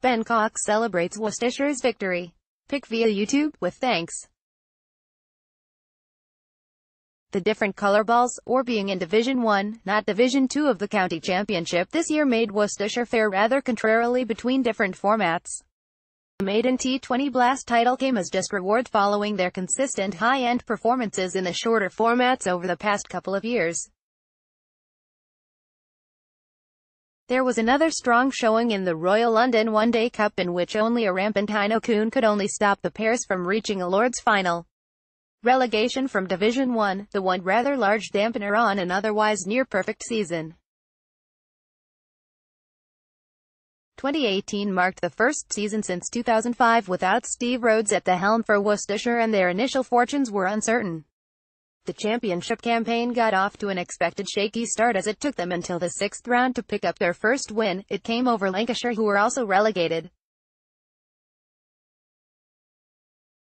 Bangkok celebrates Worcestershire's victory. Pic via YouTube, with thanks. The different colour balls, or being in Division 1, not Division 2 of the county championship this year made Worcestershire fare rather contrarily between different formats. The maiden T20 Blast title came as just reward following their consistent high-end performances in the shorter formats over the past couple of years. There was another strong showing in the Royal London One Day Cup in which only a rampant Heino Kuhn could only stop the pairs from reaching a Lord's final. Relegation from Division 1, the one rather large dampener on an otherwise near-perfect season. 2018 marked the first season since 2005 without Steve Rhodes at the helm for Worcestershire, and their initial fortunes were uncertain. The championship campaign got off to an expected shaky start as it took them until the sixth round to pick up their first win. It came over Lancashire, who were also relegated.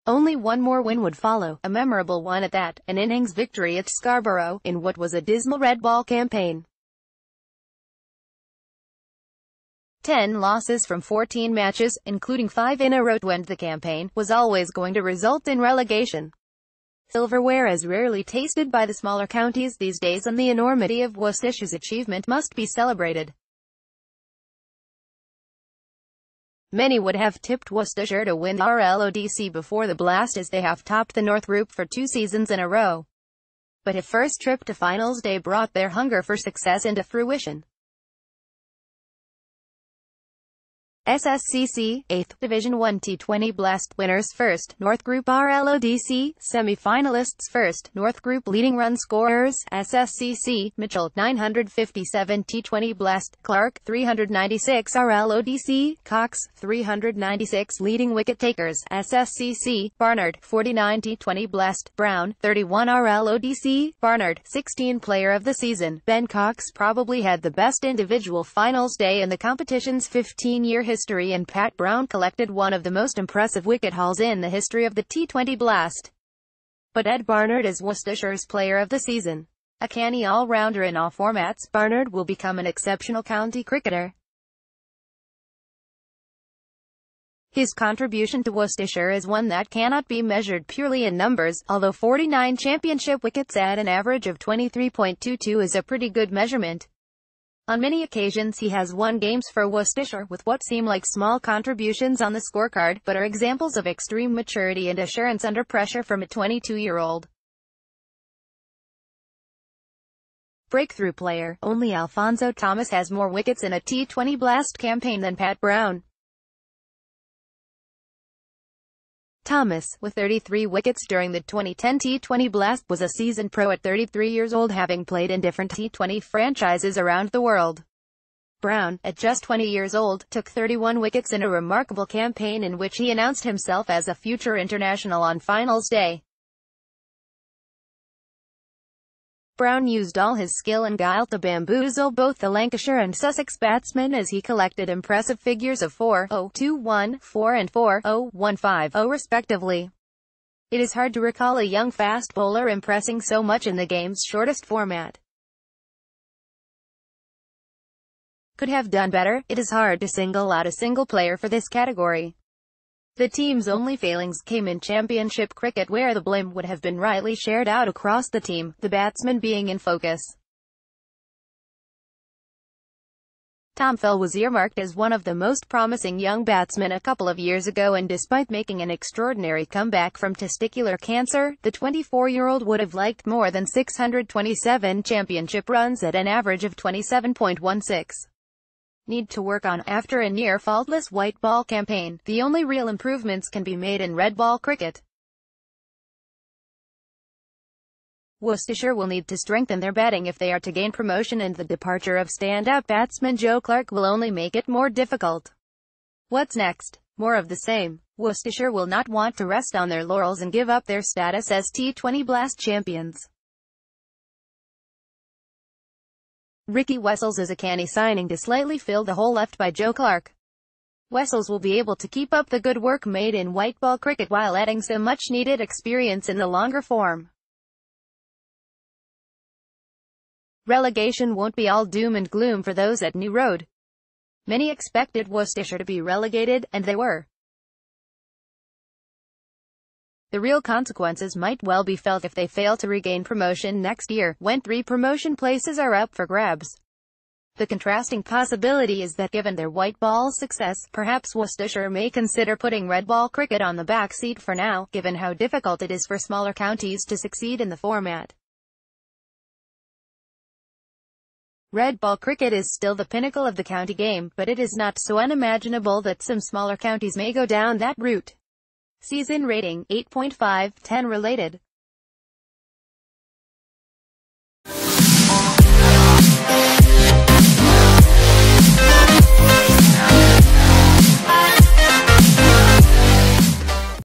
Only one more win would follow, a memorable one at that, an innings victory at Scarborough, in what was a dismal red ball campaign. 10 losses from 14 matches, including 5 in a row to end the campaign, was always going to result in relegation. Silverware is rarely tasted by the smaller counties these days, and the enormity of Worcestershire's achievement must be celebrated. Many would have tipped Worcestershire to win the RLODC before the Blast, as they have topped the North Group for 2 seasons in a row. But a first trip to finals day brought their hunger for success into fruition. SSCC, 8th Division 1 T20 Blast winners first, North Group RLODC, semi-finalists first, North Group leading run scorers, SSCC, Mitchell, 957 T20 Blast, Clark, 396 RLODC, Cox, 396 leading wicket takers, SSCC, Barnard, 49 T20 Blast, Brown, 31 RLODC, Barnard, 16 player of the season. Ben Cox probably had the best individual finals day in the competition's 15-year history, and Pat Brown collected one of the most impressive wicket hauls in the history of the T20 Blast. But Ed Barnard is Worcestershire's player of the season. A canny all-rounder in all formats, Barnard will become an exceptional county cricketer. His contribution to Worcestershire is one that cannot be measured purely in numbers, although 49 championship wickets at an average of 23.22 is a pretty good measurement. On many occasions he has won games for Worcestershire with what seem like small contributions on the scorecard, but are examples of extreme maturity and assurance under pressure from a 22-year-old. Breakthrough player, only Alphonso Thomas has more wickets in a T20 Blast campaign than Pat Brown. Thomas, with 33 wickets during the 2010 T20 Blast, was a seasoned pro at 33 years old, having played in different T20 franchises around the world. Brown, at just 20 years old, took 31 wickets in a remarkable campaign in which he announced himself as a future international on finals day. Brown used all his skill and guile to bamboozle both the Lancashire and Sussex batsmen as he collected impressive figures of 4.021, 4 and 4.0150 respectively. It is hard to recall a young fast bowler impressing so much in the game's shortest format. Could have done better. It is hard to single out a single player for this category. The team's only failings came in championship cricket, where the blame would have been rightly shared out across the team, the batsman being in focus. Tom Fell was earmarked as one of the most promising young batsmen a couple of years ago, and despite making an extraordinary comeback from testicular cancer, the 24-year-old would have liked more than 627 championship runs at an average of 27.16. Need to work on. After a near-faultless white ball campaign, the only real improvements can be made in red ball cricket. Worcestershire will need to strengthen their batting if they are to gain promotion, and the departure of standout batsman Joe Clark will only make it more difficult. What's next? More of the same. Worcestershire will not want to rest on their laurels and give up their status as T20 Blast champions. Ricky Wessels is a canny signing to slightly fill the hole left by Joe Clark. Wessels will be able to keep up the good work made in white ball cricket while adding some much-needed experience in the longer form. Relegation won't be all doom and gloom for those at New Road. Many expected Worcestershire to be relegated, and they were. The real consequences might well be felt if they fail to regain promotion next year, when 3 promotion places are up for grabs. The contrasting possibility is that given their white ball success, perhaps Worcestershire may consider putting red ball cricket on the back seat for now, given how difficult it is for smaller counties to succeed in the format. Red ball cricket is still the pinnacle of the county game, but it is not so unimaginable that some smaller counties may go down that route. Season rating, 8.5, 10 related.